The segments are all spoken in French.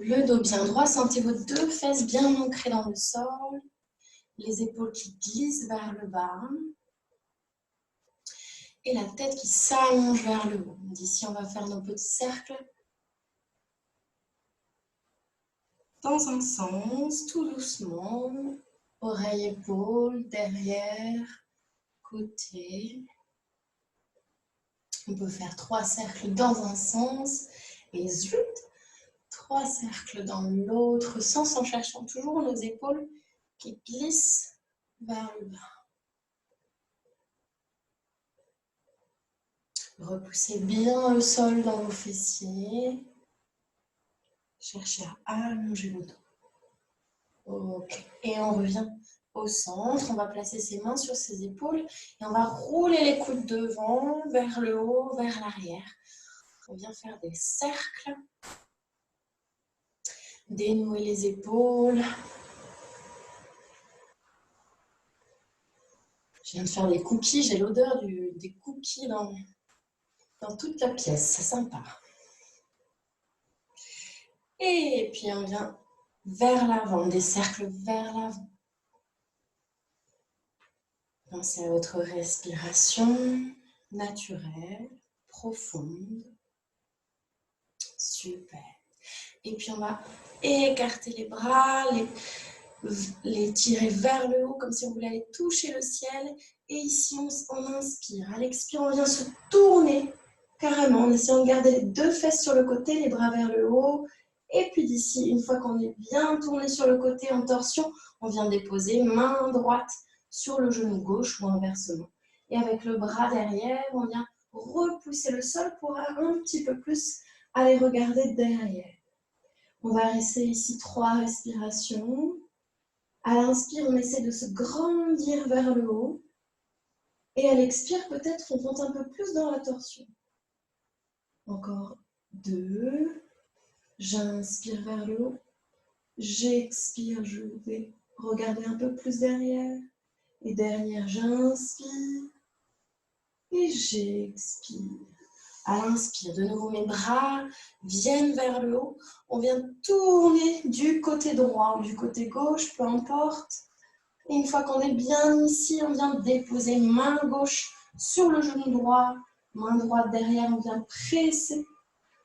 Le dos bien droit, sentez vos deux fesses bien ancrées dans le sol, les épaules qui glissent vers le bas et la tête qui s'allonge vers le haut. D'ici, on va faire nos petits cercles dans un sens, tout doucement, oreille, épaule, derrière, côté. On peut faire 3 cercles dans un sens et zut, 3 cercles dans l'autre sens en cherchant toujours nos épaules qui glissent vers le bas. Repoussez bien le sol dans vos fessiers. Cherchez à allonger le dos. Ok. Et on revient au centre. On va placer ses mains sur ses épaules et on va rouler les coudes devant, vers le haut, vers l'arrière. On vient faire des cercles. Dénouer les épaules. Je viens de faire des cookies. J'ai l'odeur des cookies dans toute la pièce. C'est sympa. Et puis on vient vers l'avant, des cercles vers l'avant. Pensez à votre respiration naturelle, profonde. Super. Et puis on va écarter les bras, les tirer vers le haut comme si on voulait aller toucher le ciel. Et ici, on inspire. À l'expire, on vient se tourner carrément en essayant de garder les deux fesses sur le côté, les bras vers le haut. Et puis d'ici, une fois qu'on est bien tourné sur le côté en torsion, on vient déposer main droite sur le genou gauche ou inversement. Et avec le bras derrière, on vient repousser le sol pour un petit peu plus aller regarder derrière. On va rester ici 3 respirations. À l'inspire, on essaie de se grandir vers le haut. Et à l'expire, peut-être on monte un peu plus dans la torsion. Encore 2. J'inspire vers le haut. J'expire, je vais regarder un peu plus derrière. Et derrière, j'inspire. Et j'expire. À l'inspire, de nouveau, mes bras viennent vers le haut. On vient tourner du côté droit ou du côté gauche, peu importe. Et une fois qu'on est bien ici, on vient déposer main gauche sur le genou droit, main droite derrière, on vient presser.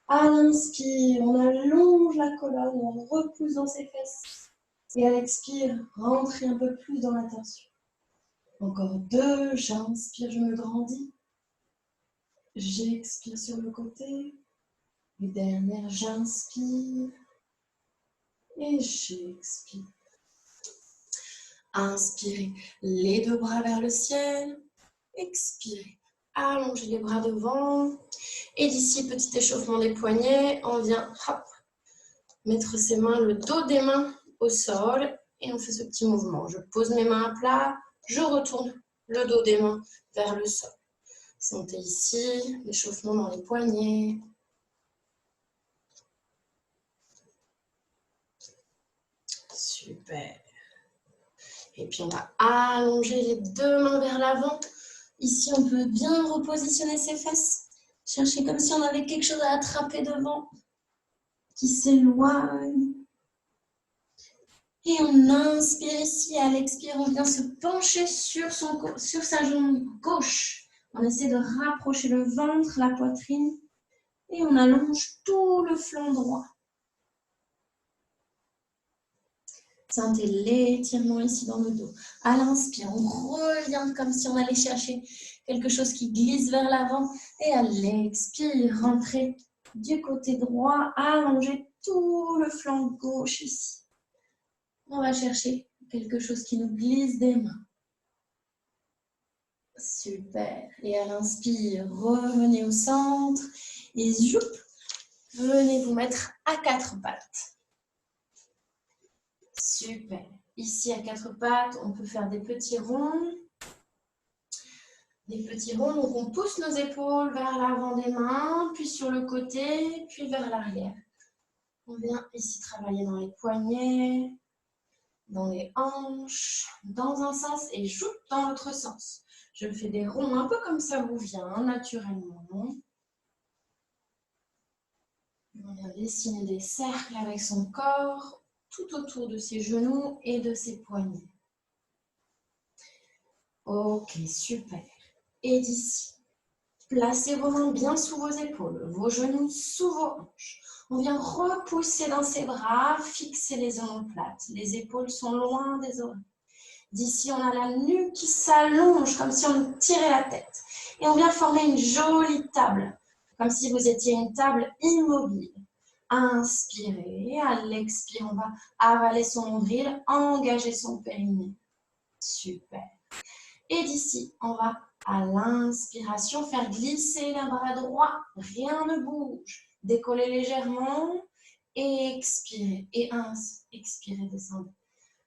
À l'inspire, on allonge la colonne, on repousse dans ses fesses. Et à l'expire, rentrez un peu plus dans la tension. Encore 2, j'inspire, je me grandis. J'expire sur le côté. Et dernière, j'inspire. Et j'expire. Inspirez les 2 bras vers le ciel. Expirez. Allongez les bras devant. Et d'ici, petit échauffement des poignets, on vient hop, mettre ses mains, le dos des mains au sol. Et on fait ce petit mouvement. Je pose mes mains à plat. Je retourne le dos des mains vers le sol. Sentez ici l'échauffement dans les poignets. Super. Et puis on va allonger les 2 mains vers l'avant. Ici, on peut bien repositionner ses fesses. Chercher comme si on avait quelque chose à attraper devant qui s'éloigne. Et on inspire ici. À l'expire, on vient se pencher sur sa jambe gauche. On essaie de rapprocher le ventre, la poitrine. Et on allonge tout le flanc droit. Sentez l'étirement ici dans le dos. À l'inspire, on revient comme si on allait chercher quelque chose qui glisse vers l'avant. Et à l'expire, rentrez du côté droit, allongez tout le flanc gauche ici. On va chercher quelque chose qui nous glisse des mains. Super. Et à l'inspire, revenez au centre. Et zoup, venez vous mettre à 4 pattes. Super. Ici, à 4 pattes, on peut faire des petits ronds. Des petits ronds, donc on pousse nos épaules vers l'avant des mains, puis sur le côté, puis vers l'arrière. On vient ici travailler dans les poignets, dans les hanches, dans un sens et joute dans l'autre sens. Je fais des ronds un peu comme ça vous vient, naturellement. On vient dessiner des cercles avec son corps tout autour de ses genoux et de ses poignets. Ok, super. Et d'ici, placez vos mains bien sous vos épaules, vos genoux sous vos hanches. On vient repousser dans ses bras, fixer les omoplates. Les épaules sont loin des oreilles. D'ici, on a la nuque qui s'allonge comme si on tirait la tête. Et on vient former une jolie table, comme si vous étiez une table immobile. Inspirez, à l'expire, on va avaler son nombril, engager son périnée. Super. Et d'ici, on va à l'inspiration faire glisser le bras droit, rien ne bouge. Décollez légèrement et expirez. Et expirez, descendez.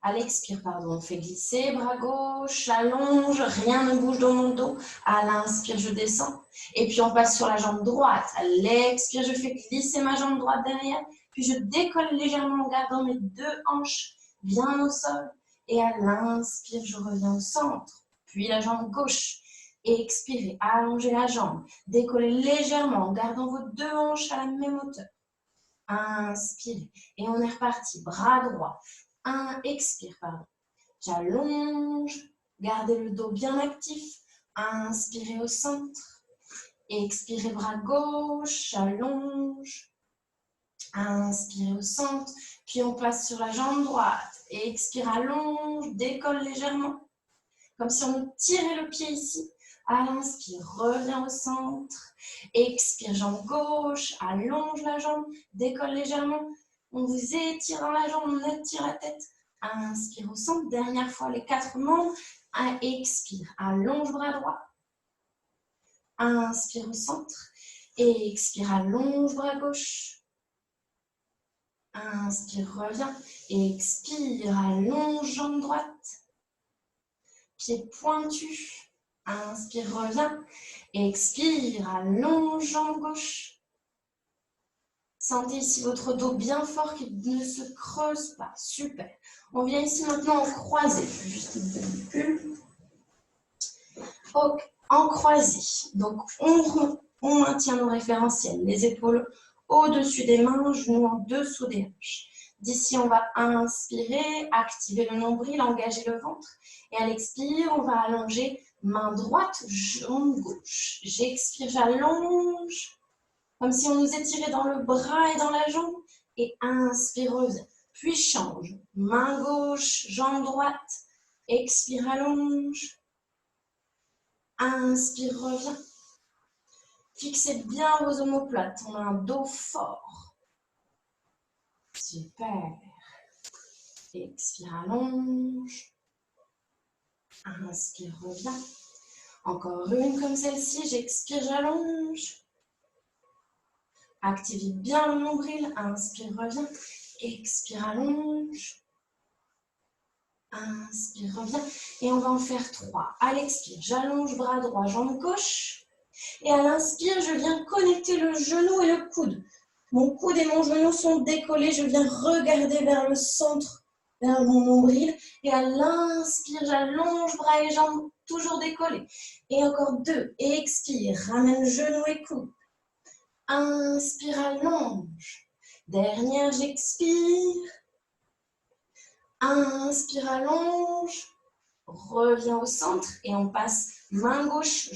À l'expire, pardon, on fait glisser, bras gauche, allonge, rien ne bouge dans mon dos. À l'inspire, je descends. Et puis, on passe sur la jambe droite. À l'expire, je fais glisser ma jambe droite derrière. Puis, je décolle légèrement en gardant mes deux hanches bien au sol. Et à l'inspire, je reviens au centre. Puis, la jambe gauche. Et expirez, allongez la jambe. Décollez légèrement en gardant vos deux hanches à la même hauteur. Inspirez. Et on est reparti. Bras droit. Expire, pardon. J'allonge, gardez le dos bien actif. Inspirez au centre. Expirez, bras gauche, j'allonge. Inspirez au centre. Puis on passe sur la jambe droite. Expire, allonge, décolle légèrement. Comme si on tirait le pied ici. À l'inspire, reviens au centre. Expire, jambe gauche, allonge la jambe, décolle légèrement. On vous étire dans la jambe, on étire la tête. Inspire au centre, dernière fois les quatre membres. Expire, allonge bras droit. Inspire au centre. Expire, allonge bras gauche. Inspire, reviens. Expire, allonge jambe droite. Pied pointu. Inspire, reviens. Expire, allonge jambe gauche. Sentez ici votre dos bien fort qui ne se creuse pas. Super. On vient ici maintenant en croisé. Juste une pellicule. En croisé. Donc, on maintient nos référentiels. Les épaules au-dessus des mains, genoux en dessous des hanches. D'ici, on va inspirer, activer le nombril, engager le ventre. Et à l'expire, on va allonger main droite, jambe gauche. J'expire, j'allonge. Comme si on nous étirait dans le bras et dans la jambe. Et inspire, reviens. Puis change. Main gauche, jambe droite. Expire, allonge. Inspire, reviens. Fixez bien vos omoplates. On a un dos fort. Super. Expire, allonge. Inspire, reviens. Encore une comme celle-ci. J'expire, j'allonge. Activez bien le nombril. Inspire, reviens. Expire, allonge. Inspire, reviens. Et on va en faire 3. À l'expire, j'allonge bras droit, jambe gauche. Et à l'inspire, je viens connecter le genou et le coude. Mon coude et mon genou sont décollés. Je viens regarder vers le centre, vers mon nombril. Et à l'inspire, j'allonge bras et jambes, toujours décollés. Et encore 2. Expire, ramène genou et coude. Inspire, allonge. Dernière, j'expire. Inspire, allonge. Reviens au centre et on passe main gauche,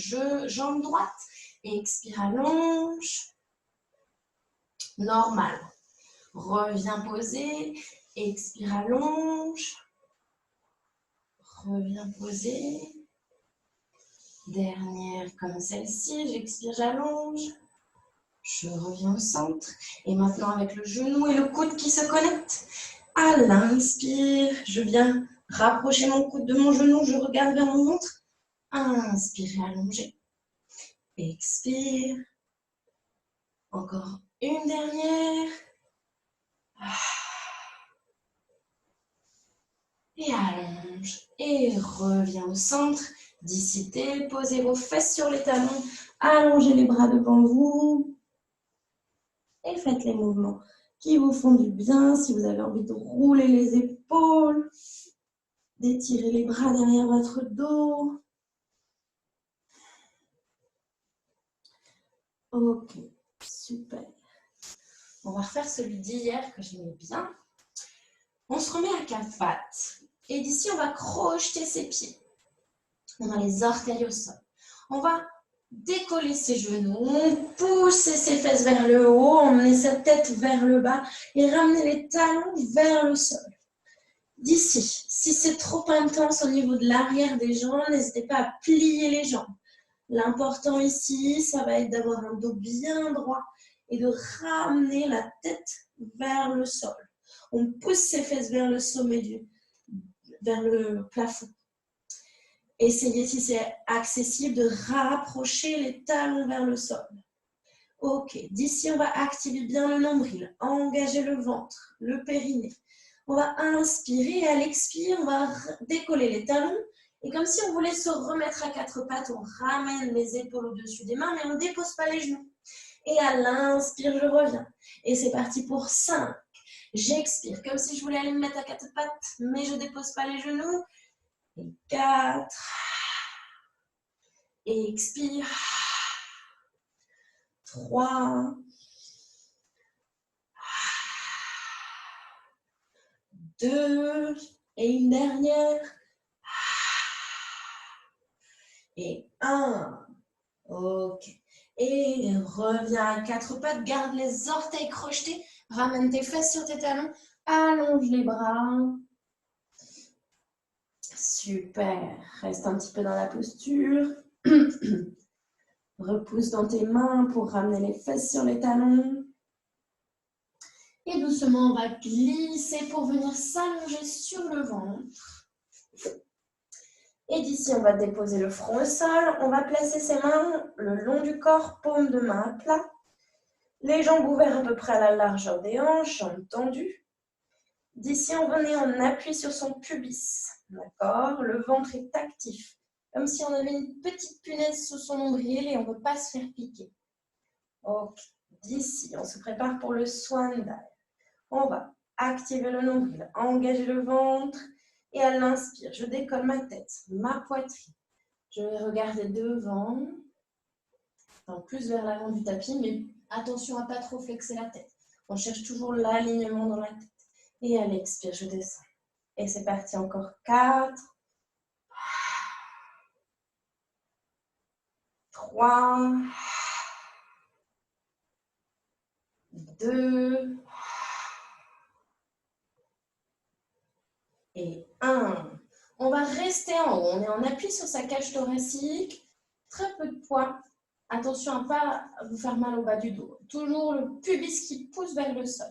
jambe droite. Expire, allonge. Normal. Reviens poser. Expire, allonge. Reviens poser. Dernière comme celle-ci. J'expire, j'allonge. Je reviens au centre. Et maintenant avec le genou et le coude qui se connectent. À l'inspire, je viens rapprocher mon coude de mon genou. Je regarde vers mon ventre. Inspire, allongez. Expire. Encore une dernière. Et allonge. Et reviens au centre. D'ici, posez vos fesses sur les talons. Allongez les bras devant vous. Et faites les mouvements qui vous font du bien. Si vous avez envie de rouler les épaules, d'étirer les bras derrière votre dos. Ok, super. On va refaire celui d'hier que j'aimais bien. On se remet à 4 pattes. Et d'ici, on va crocheter ses pieds. On a les orteils au sol. On va décoller ses genoux, on pousse ses fesses vers le haut, emmener sa tête vers le bas et ramener les talons vers le sol. D'ici, si c'est trop intense au niveau de l'arrière des jambes, n'hésitez pas à plier les jambes. L'important ici, ça va être d'avoir un dos bien droit et de ramener la tête vers le sol. On pousse ses fesses vers le sommet vers le plafond. Essayez, si c'est accessible, de rapprocher les talons vers le sol. Ok, d'ici, on va activer bien le nombril, engager le ventre, le périnée. On va inspirer et à l'expire, on va décoller les talons. Et comme si on voulait se remettre à 4 pattes, on ramène les épaules au-dessus des mains, mais on ne dépose pas les genoux. Et à l'inspire, je reviens. Et c'est parti pour 5. J'expire, comme si je voulais aller me mettre à 4 pattes, mais je ne dépose pas les genoux. Et 4. Et expire. 3. 2. Et une dernière. Et 1. Ok. Et reviens à 4 pattes. Garde les orteils crochetés. Ramène tes fesses sur tes talons. Allonge les bras. Super. Reste un petit peu dans la posture. Repousse dans tes mains pour ramener les fesses sur les talons. Et doucement, on va glisser pour venir s'allonger sur le ventre. Et d'ici, on va déposer le front au sol. On va placer ses mains le long du corps, paume de main à plat. Les jambes ouvertes à peu près à la largeur des hanches, jambes tendues. D'ici, on appuie sur son pubis. D'accord? Le ventre est actif. Comme si on avait une petite punaise sous son nombril et on ne veut pas se faire piquer. Ok. D'ici, on se prépare pour le swan dive. On va activer le nombril, engager le ventre. Et à l'inspire, je décolle ma tête, ma poitrine. Je vais regarder devant, enfin plus vers l'avant du tapis, mais attention à ne pas trop flexer la tête. On cherche toujours l'alignement dans la tête. Et à l'expire, je descends. Et c'est parti, encore 4, 3, 2, et 1. On va rester en haut. On est en appui sur sa cage thoracique. Très peu de poids. Attention à ne pas vous faire mal au bas du dos. Toujours le pubis qui pousse vers le sol.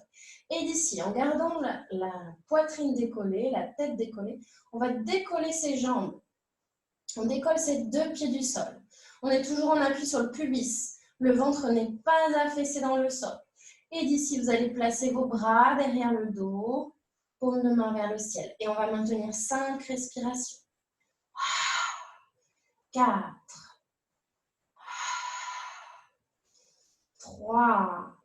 Et d'ici, en gardant la poitrine décollée, la tête décollée, on va décoller ses jambes. On décolle ses 2 pieds du sol. On est toujours en appui sur le pubis. Le ventre n'est pas affaissé dans le sol. Et d'ici, vous allez placer vos bras derrière le dos, paume de main vers le ciel. Et on va maintenir 5 respirations. 4, 3,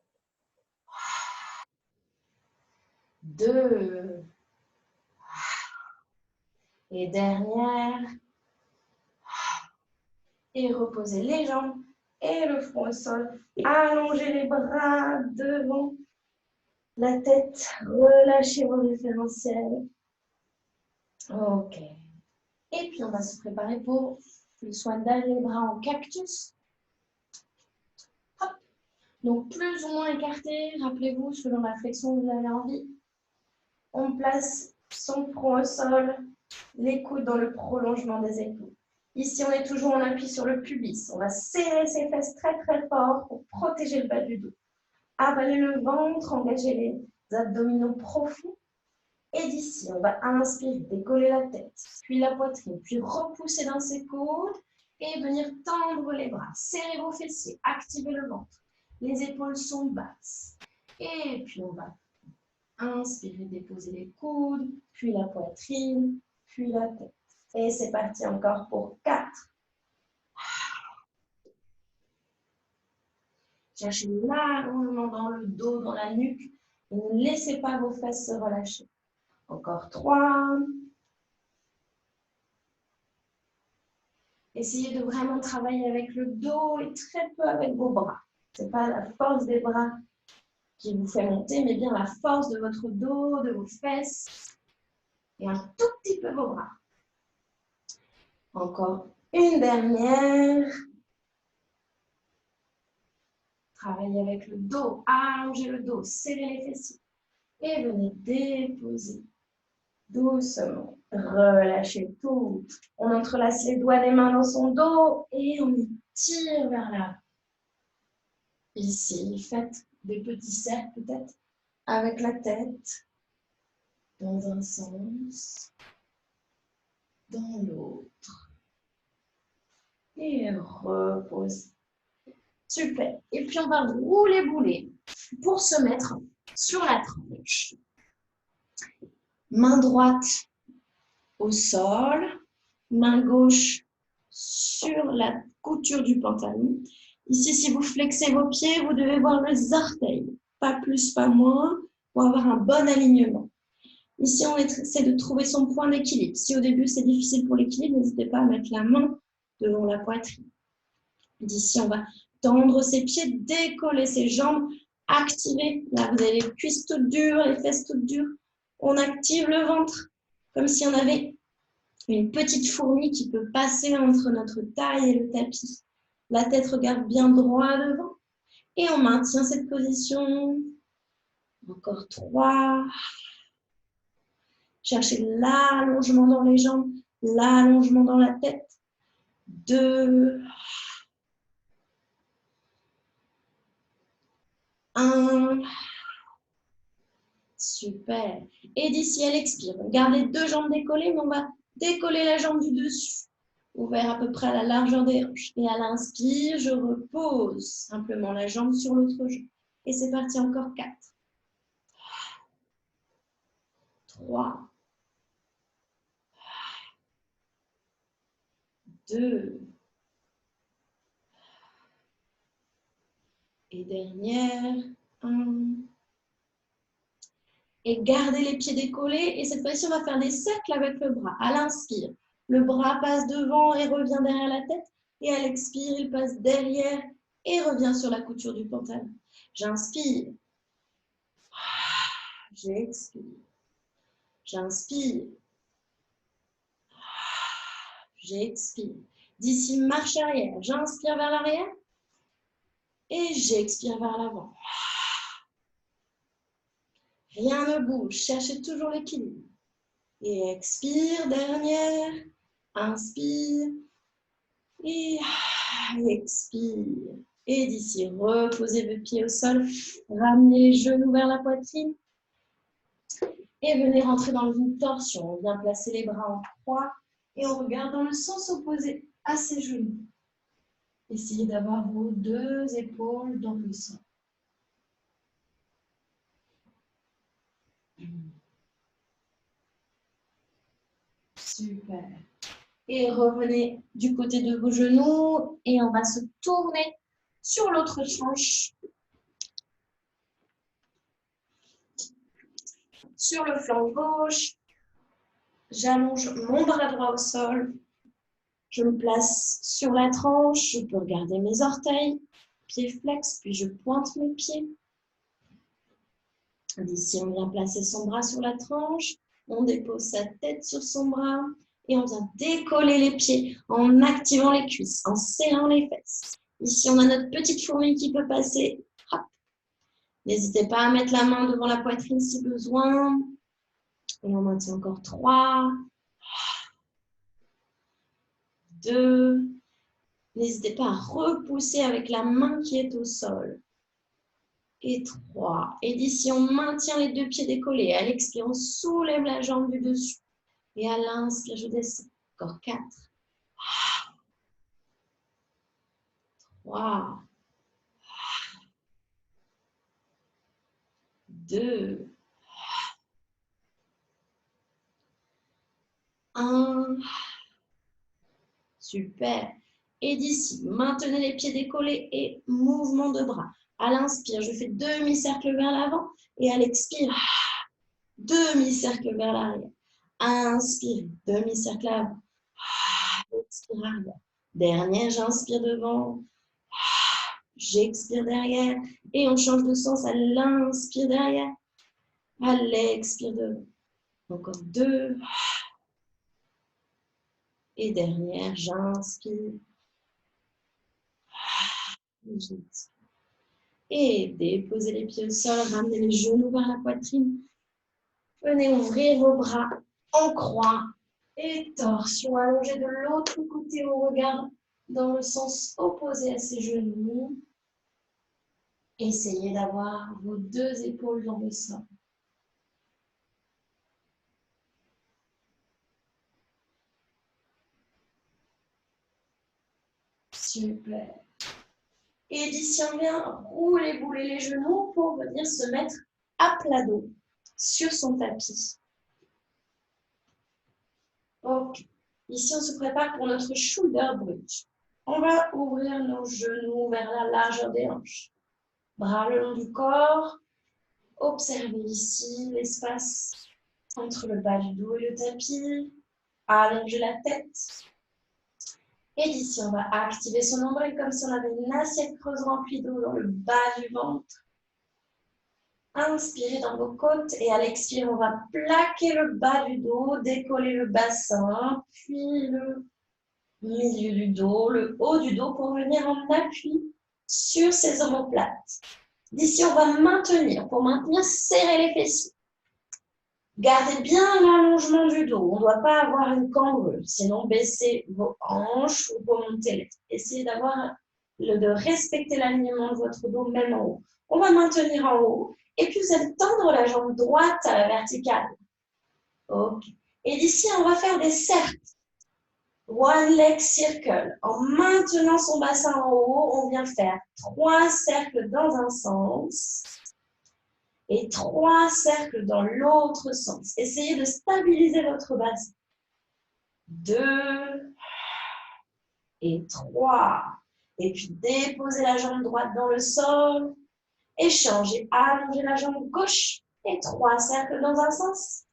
2, et dernière. Et reposez les jambes et le front au sol. Allongez les bras devant la tête. Relâchez vos référentiels. Ok. Et puis, on va se préparer pour le swan dive, les bras en cactus. Hop. Donc, plus ou moins écartés. Rappelez-vous, selon la flexion que vous avez envie. On place son front au sol, les coudes dans le prolongement des épaules. Ici, on est toujours en appui sur le pubis. On va serrer ses fesses très très fort pour protéger le bas du dos. Avaler le ventre, engager les abdominaux profonds. Et d'ici, on va inspirer, décoller la tête, puis la poitrine, puis repousser dans ses coudes et venir tendre les bras. Serrez vos fessiers, activez le ventre. Les épaules sont basses. Et puis, on va inspirer, déposer les coudes, puis la poitrine, puis la tête. Et c'est parti encore pour 4. Cherchez largement dans le dos, dans la nuque. Et ne laissez pas vos fesses se relâcher. Encore 3. Essayez de vraiment travailler avec le dos et très peu avec vos bras. Ce n'est pas la force des bras qui vous fait monter, mais bien la force de votre dos, de vos fesses et un tout petit peu vos bras. Encore une dernière. Travaillez avec le dos, allongez le dos, serrez les fessiers et venez déposer doucement. Relâchez tout. On entrelace les doigts des mains dans son dos et on y tire vers l'avant. Ici, faites des petits cercles peut-être avec la tête dans un sens, dans l'autre. Et reposez. Super. Et puis, on va rouler bouler pour se mettre sur la tranche. Main droite au sol, main gauche sur la couture du pantalon. Ici, si vous flexez vos pieds, vous devez voir les orteils. Pas plus, pas moins, pour avoir un bon alignement. Ici, on essaie de trouver son point d'équilibre. Si au début, c'est difficile pour l'équilibre, n'hésitez pas à mettre la main devant la poitrine. D'ici, on va tendre ses pieds, décoller ses jambes, activer. Là, vous avez les cuisses toutes dures, les fesses toutes dures. On active le ventre, comme si on avait une petite fourmi qui peut passer entre notre taille et le tapis. La tête regarde bien droit devant. Et on maintient cette position. Encore 3. Cherchez l'allongement dans les jambes, l'allongement dans la tête. 2. 1. Super. Et d'ici, elle expire. On garde les 2 jambes décollées, mais on va décoller la jambe du dessus. Ouvert à peu près à la largeur des hanches. Et à l'inspire, je repose simplement la jambe sur l'autre jambe. Et c'est parti, encore 4. 3. 2. Et dernière. 1. Et gardez les pieds décollés. Et cette fois-ci, on va faire des cercles avec le bras. À l'inspire, le bras passe devant et revient derrière la tête. Et à l'expire, il passe derrière et revient sur la couture du pantalon. J'inspire. J'expire. J'inspire. J'expire. D'ici, marche arrière. J'inspire vers l'arrière. Et j'expire vers l'avant. Rien ne bouge. Cherchez toujours l'équilibre. Et expire, dernière. Inspire. Et expire. Et d'ici, reposez vos pieds au sol. Ramenez les genoux vers la poitrine. Et venez rentrer dans une torsion. On vient placer les bras en croix. Et on regarde dans le sens opposé à ses genoux. Essayez d'avoir vos 2 épaules dans le sol. Super. Et revenez du côté de vos genoux et on va se tourner sur l'autre tranche. Sur le flanc gauche, j'allonge mon bras droit au sol. Je me place sur la tranche, je peux regarder mes orteils, pieds flex, puis je pointe mes pieds. D'ici, on vient placer son bras sur la tranche, on dépose sa tête sur son bras et on vient décoller les pieds en activant les cuisses, en serrant les fesses. Ici, on a notre petite fourmi qui peut passer. Hop. N'hésitez pas à mettre la main devant la poitrine si besoin. Et on maintient encore 3, 2. N'hésitez pas à repousser avec la main qui est au sol. Et 3. Et d'ici, on maintient les 2 pieds décollés. À l'expire, on soulève la jambe du dessus. Et à l'inspire, je descends. Encore 4. 3. 2. 1. Super. Et d'ici, maintenez les pieds décollés et mouvement de bras. À l'inspire, je fais demi-cercle vers l'avant. Et à l'expire, demi-cercle vers l'arrière. Inspire, demi-cercle avant. Expire arrière. Dernière, j'inspire devant. j'expire derrière. Et on change de sens à l'inspire derrière, à l'expire devant. Encore 2. Et derrière, j'inspire. J'expire. Et déposez les pieds au sol, ramenez les genoux vers la poitrine. Venez ouvrir vos bras en croix et torsion allongée de l'autre côté. On regarde dans le sens opposé à ses genoux. Essayez d'avoir vos 2 épaules dans le sol. Super. Et d'ici on vient rouler, bouler les genoux pour venir se mettre à plat dos sur son tapis. Ok. Ici, on se prépare pour notre shoulder bridge. On va ouvrir nos genoux vers la largeur des hanches. Bras le long du corps. Observez ici l'espace entre le bas du dos et le tapis. Allongez la tête. Et d'ici, on va activer son nombril comme si on avait une assiette creuse remplie d'eau dans le bas du ventre. Inspirez dans vos côtes et à l'expire, on va plaquer le bas du dos, décoller le bassin, puis le milieu du dos, le haut du dos pour venir en appui sur ses omoplates. D'ici, on va maintenir, pour maintenir, serrer les fessiers. Gardez bien l'allongement du dos, on ne doit pas avoir une cambrure, sinon baissez vos hanches ou remontez-les. Essayez de respecter l'alignement de votre dos même en haut. On va maintenir en haut et puis vous allez tendre la jambe droite à la verticale. Ok. Et d'ici, on va faire des cercles. One leg circle. En maintenant son bassin en haut, on vient faire 3 cercles dans un sens et 3 cercles dans l'autre sens. Essayez de stabiliser votre bassin. 2 et 3. Et puis déposez la jambe droite dans le sol. Échangez, allongez la jambe gauche et 3 cercles dans un sens.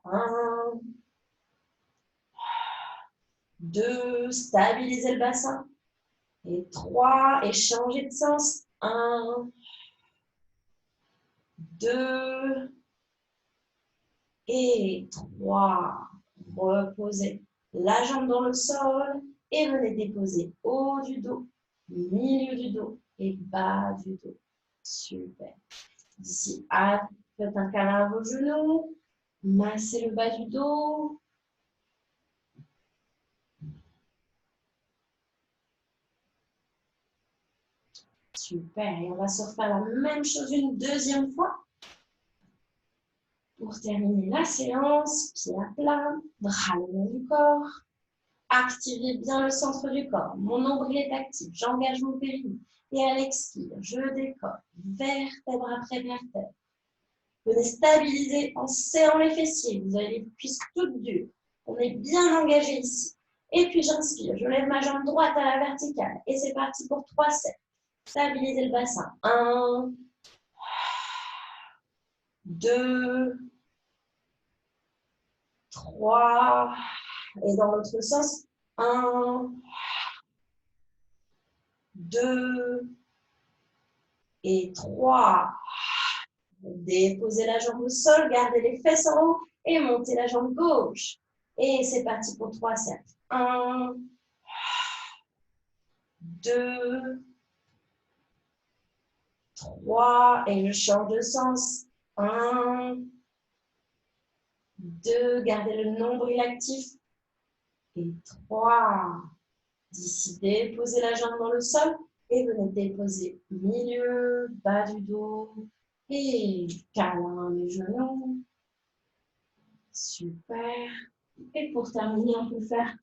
1, 2, stabilisez le bassin. Et 3, et changez de sens. 1, 2, et 3. Reposez la jambe dans le sol et venez déposer haut du dos, milieu du dos et bas du dos. Super. D'ici, faites un câlin à vos genoux, massez le bas du dos. Super. Et on va se refaire la même chose une deuxième fois. Pour terminer la séance, pieds à plat, bras le long du corps. Activez bien le centre du corps. Mon nombril est actif. J'engage mon périnée. Et à l'expire, je décolle. Vertèbre après vertèbre. Venez stabiliser en serrant les fessiers. Vous avez les cuisses toutes dures. On est bien engagé ici. Et puis j'inspire. Je lève ma jambe droite à la verticale. Et c'est parti pour 3 sets. Stabilisez le bassin. 1, 2, 3. Et dans l'autre sens, 1, 2 et 3. Déposez la jambe au sol, gardez les fesses en haut et montez la jambe gauche. Et c'est parti pour 3 cercles. 1, 2, 3. Et je change de sens. 1, 2. Gardez le nombril actif. Et 3. D'ici, déposez la jambe dans le sol et venez déposer milieu, bas du dos et câlin les genoux. Super. Et pour terminer, on peut faire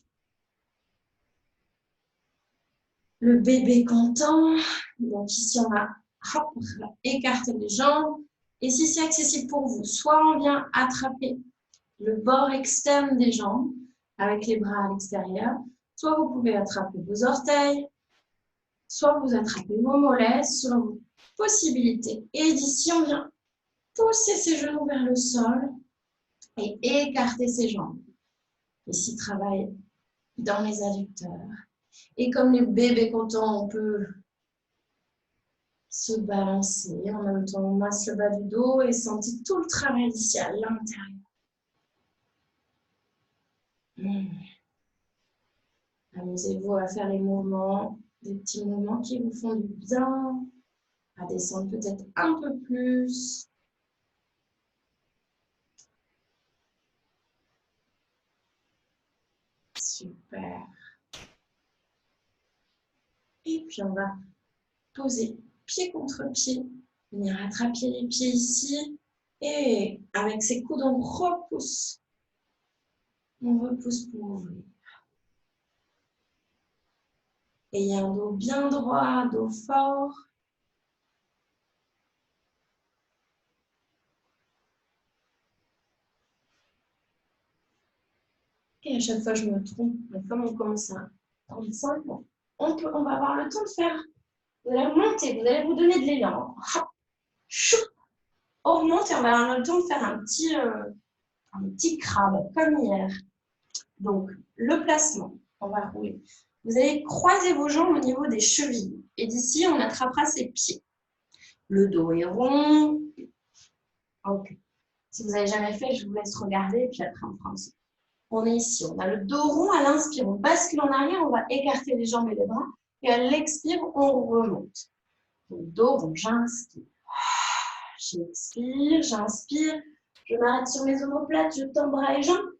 le bébé content. Donc ici, on va écarter les jambes. Et si c'est accessible pour vous, soit on vient attraper le bord externe des jambes avec les bras à l'extérieur, soit vous pouvez attraper vos orteils, soit vous attrapez vos mollets selon vos possibilités. Et d'ici, on vient pousser ses genoux vers le sol et écarter ses jambes. Ici, travaille dans les adducteurs Et comme les bébés contents, on peut se balancer. En même temps, on masse le bas du dos et sentit tout le travail ici à l'intérieur. Amusez-vous à faire les mouvements, des petits mouvements qui vous font du bien, à descendre peut-être un peu plus. Super. Et puis on va poser pied contre pied, venir attraper les pieds ici. Et avec ses coudes, on repousse. On repousse pour ouvrir. Ayez un dos bien droit, dos fort. Et à chaque fois, je me trompe. Mais comme on commence à 35, on va avoir le temps de faire. Vous allez remonter, vous allez vous donner de l'élan. On remonte et on va avoir le temps de faire un petit crabe, comme hier. Donc, le placement, on va rouler. Vous allez croiser vos jambes au niveau des chevilles. Et d'ici, on attrapera ses pieds. Le dos est rond. Ok. Si vous n'avez jamais fait, je vous laisse regarder et puis après, on fera ensemble. On est ici, on a le dos rond à l'inspire, on bascule en arrière, on va écarter les jambes et les bras. Et à l'expire, on remonte. Donc, dos rond, j'inspire. J'expire, j'inspire. Je m'arrête sur mes omoplates, je tends bras et jambes.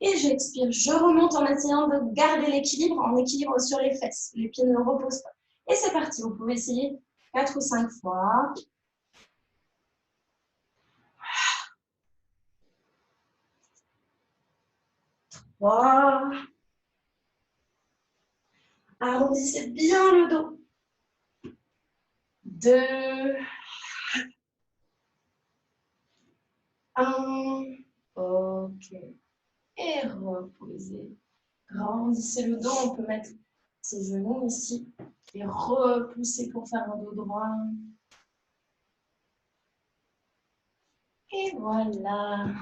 Et j'expire, je remonte en essayant de garder l'équilibre, en équilibre sur les fesses. Les pieds ne reposent pas. Et c'est parti, vous pouvez essayer 4 ou 5 fois. 3. Arrondissez bien le dos. 2. 1. Ok. Et reposez. Grandissez le dos, on peut mettre ses genoux ici et repousser pour faire un dos droit. Et voilà.